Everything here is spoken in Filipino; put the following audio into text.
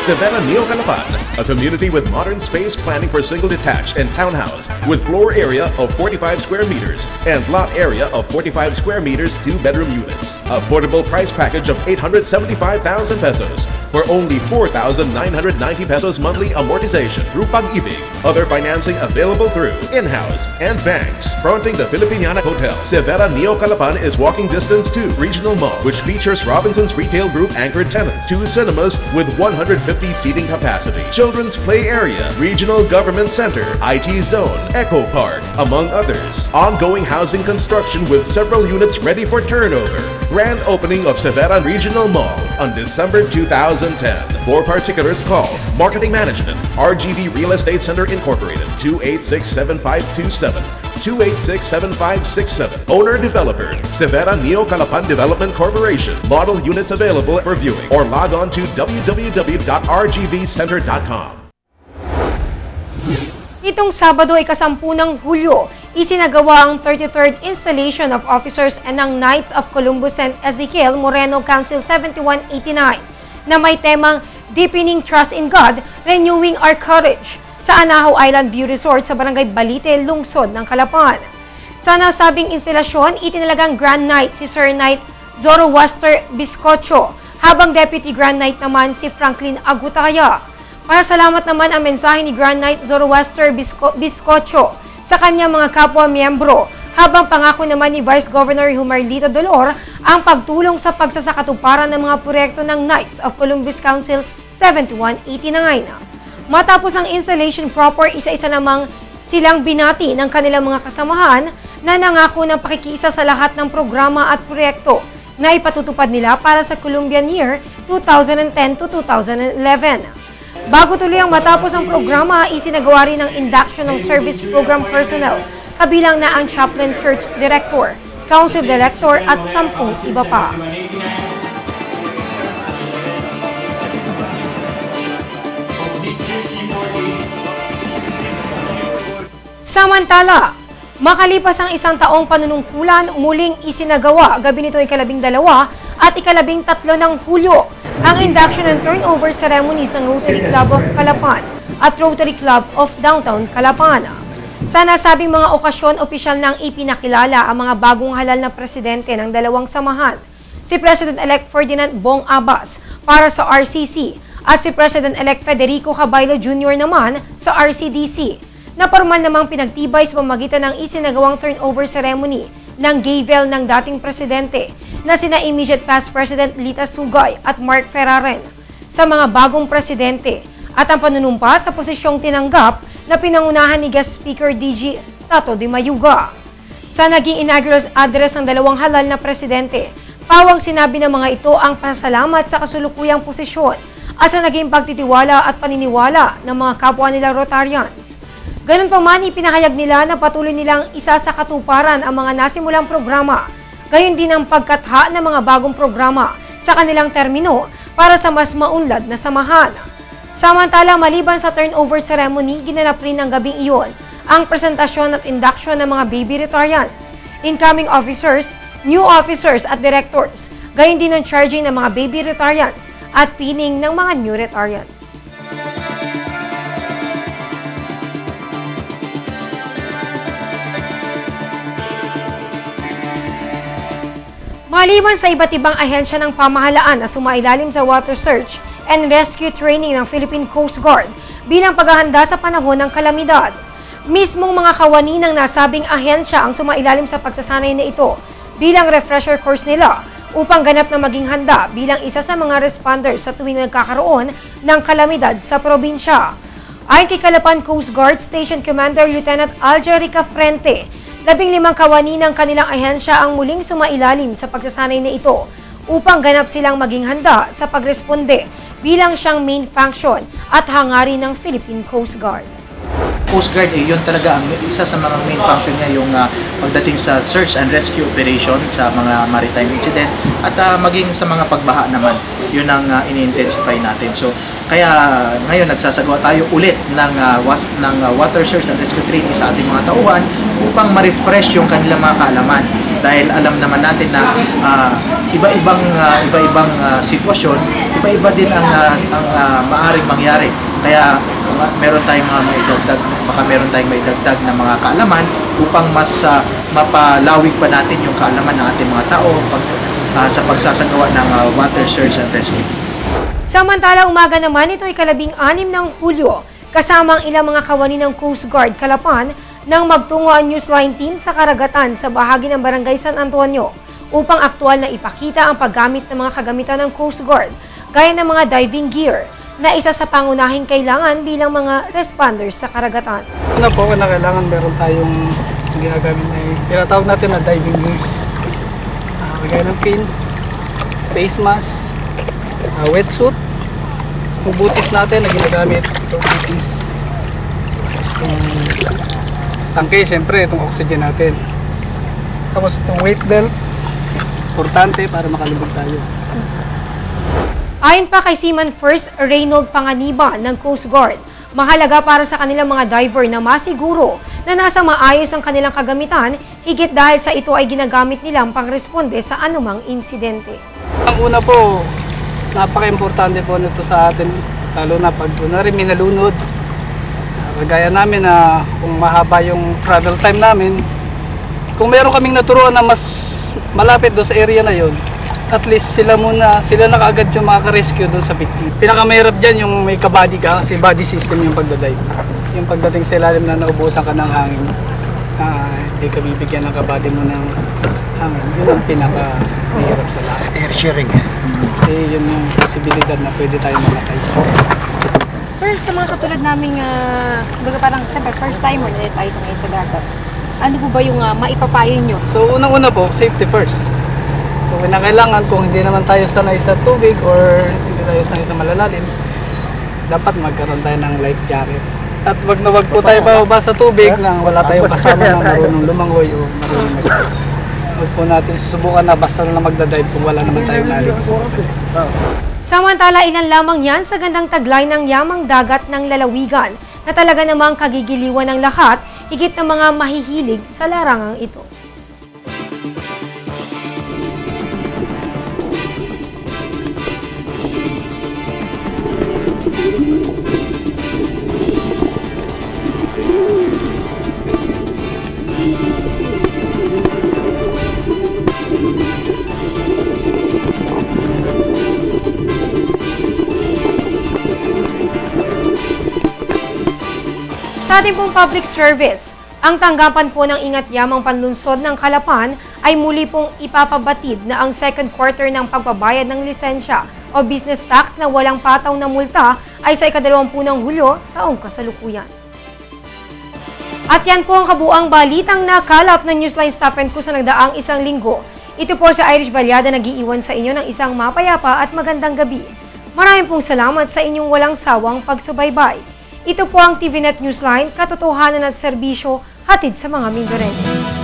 Severa Neo Calapan, a community with modern space planning for single detached and townhouse with floor area of 45 square meters and lot area of 45 square meters, 2-bedroom units. Affordable price package of 875,000 pesos for only 4,990 pesos monthly amortization through Pag-ibig. Other financing available through in-house and banks. Fronting the Filipiniana Hotel, Severa Neo Calapan is walking distance to Regional Mall, which features Robinson's Retail Group anchored tenant, 2 cinemas with 150 seating capacity, children's play area, regional government center, IT zone, Eco Park, among others. Ongoing housing construction with several units ready for turnover. Grand opening of Severa Regional Mall on December 2010. For particulars, call Marketing Management, RGV Real Estate Center Incorporated, 286-7527. 286-7567. Owner-Developer, Severa Neo Calapan Development Corporation. Model units available for viewing or log on to www.rgvcenter.com. Nitong Sabado, ika-10 ng Hulyo, isinagawa ang 33rd installation of officers and ng Knights of Columbus St. Ezekiel Moreno Council 7189 na may temang Deepening Trust in God, Renewing Our Courage sa Anahaw Island View Resort sa Barangay Balite, Lungsod ng Calapan. Sa nasabing instalasyon, itinalagang Grand Knight si Sir Knight Zoroaster Biscocho, habang Deputy Grand Knight naman si Franklin Agutaya. Pasalamat naman ang mensahe ni Grand Knight Zoroaster Biscocho sa kanyang mga kapwa-miyembro, habang pangako naman ni Vice Governor Humarlito Dolor ang pagtulong sa pagsasakatuparan ng mga proyekto ng Knights of Columbus Council 7189. Matapos ang installation proper, isa-isa namang silang binati ng kanilang mga kasamahan na nangako ng pakikiisa sa lahat ng programa at proyekto na ipatutupad nila para sa Columbian Year 2010 to 2011. Bago tuloy ang matapos ang programa, isinagawa rin ang induction ng service program personnel, kabilang na ang chaplain, church director, council director at 10 iba pa. Samantala, makalipas ang 1 taong panunungkulan, muling isinagawa gabi nito ika-12 at ika-13 ng Hulyo ang induction and turnover ceremonies ng Rotary Club of Calapan at Rotary Club of Downtown Calapan. Sa nasabing mga okasyon, opisyal nang ipinakilala ang mga bagong halal na presidente ng dalawang samahan, si President-elect Ferdinand Bong Abbas para sa RCC at si President-elect Federico Cabaylo Jr. naman sa RCDC, na formal namang pinagtibay sa pamamagitan ng isinagawang turnover ceremony ng gavel ng dating presidente na sina immediate past President Lita Sugay at Mark Ferraren sa mga bagong presidente at ang panunumpa sa posisyong tinanggap na pinangunahan ni guest speaker DG Tato de Mayuga. Sa naging inaugural address ng dalawang halal na presidente, pawang sinabi ng mga ito ang pasalamat sa kasulukuyang posisyon at sa naging pagtitiwala at paniniwala ng mga kapwa nila Rotarians. Ganun pa man, ipinahayag nila na patuloy nilang isa sa katuparan ang mga nasimulang programa, gayon din ang pagkatha ng mga bagong programa sa kanilang termino para sa mas maunlad na samahan. Samantala, maliban sa turnover ceremony, ginanap rin ng gabing iyon ang presentasyon at induction ng mga baby Rotarians, incoming officers, new officers at directors, gayon din ang charging ng mga baby Rotarians at pinning ng mga new Rotarians. Maliban sa iba't ibang ahensya ng pamahalaan na sumailalim sa water search and rescue training ng Philippine Coast Guard bilang paghahanda sa panahon ng kalamidad, mismong mga kawani ng nasabing ahensya ang sumailalim sa pagsasanay na ito bilang refresher course nila upang ganap na maging handa bilang isa sa mga responders sa tuwing nagkakaroon ng kalamidad sa probinsya. Ayon kay Calapan Coast Guard Station Commander Lieutenant Aljerica Frente, 15 kawani ng kanilang ahensya ang muling sumailalim sa pagsasanay na ito upang ganap silang maging handa sa pagresponde bilang siyang main function at hangarin ng Philippine Coast Guard. Coast Guard, yun talaga ang isa sa mga main function niya, yung pagdating sa search and rescue operation sa mga maritime incident at maging sa mga pagbaha naman, yun ang ini-intensify natin. So kaya ngayon nagsasagawa tayo ulit ng water search and rescue training sa ating mga tauhan upang ma-refresh yung kanilang mga kaalaman, dahil alam naman natin na iba-ibang sitwasyon, iba-iba din ang maaaring mangyari. Kaya meron tayong mga maidagdag, baka meron tayong maidagdag na mga kaalaman upang mas mapalawig pa natin yung kaalaman ng ating mga tao sa pagsasagawa ng water search and rescue. Samantala, umaga naman ito ay 16 ng Hulyo, kasama ang ilang mga kawani ng Coast Guard Calapan nang magtungo ang Newsline team sa karagatan sa bahagi ng Barangay San Antonio upang aktual na ipakita ang paggamit ng mga kagamitan ng Coast Guard gaya ng mga diving gear na isa sa pangunahing kailangan bilang mga responders sa karagatan. Una po, na kailangan meron tayong ginagamit na tinatawag natin na diving gears. Kagaya ng pins, face mask, wetsuit, yung butis natin na ginagamit, itong butis, itong tangke, syempre itong oxygen natin. Tapos itong weight belt, importante para makalubog tayo. Ayon pa kay Seaman First Reynold Panganiban ng Coast Guard, mahalaga para sa kanilang mga diver na masiguro na nasa maayos ang kanilang kagamitan, higit dahil sa ito ay ginagamit nilang pangresponde sa anumang insidente. Ang una po, napaka-importante po nito sa atin, lalo na pag kunwari may nalunod. Kagaya namin na kung mahaba yung travel time namin, kung meron kaming naturuan na mas malapit doon sa area na yon, at least sila na kaagad yung makaka-rescue doon sa victim. Pinakamahirap dyan yung may kabady ka, kasi body system yung pagdadive. Yung pagdating sa ilalim na naubusan ka ng hangin, hindi ka bibigyan ng kabady mo ng hangin. Yun ang pinakamahirap sa lahat. Air sharing. Kasi yun yung posibilidad na pwede tayo mamatay. Sir, sa mga katulad naming, parang siyempre first timer na tayo sa dagat, ano po ba yung maipapayo nyo? So unang-una po, safety first. So kailangan kung hindi naman tayo sanay sa tubig or hindi tayo sanay sa malalalim, dapat magkaroon tayo ng life jacket. At wag na wag po tayo bababa sa tubig nang wala tayong kasama na marunong lumangoy o marunong mag-dive. Wag po natin susubukan na basta na magdadive kung wala naman tayong knowledge sa pagdadive. Samantala, ilan lamang yan sa gandang taglay ng yamang dagat ng lalawigan na talaga namang kagigiliwan ng lahat, higit ng mga mahihilig sa larangang ito. Sa ating pong public service, ang tanggapan po ng Ingat Yamang Panlunsod ng Calapan ay muli pong ipapabatid na ang second quarter ng pagbabayad ng lisensya o business tax na walang pataw na multa ay sa ika-20 ng Hulyo taong kasalukuyan. At yan po ang kabuang balitang nakalap ng Newsline Staff and Crew sa nagdaang isang linggo. Ito po si Irish Valiada nag-iiwan sa inyo ng isang mapayapa at magandang gabi. Maraming pong salamat sa inyong walang sawang pagsubaybay. Ito po ang TVNet Newsline, katotohanan at serbisyo hatid sa mga Mindoreño.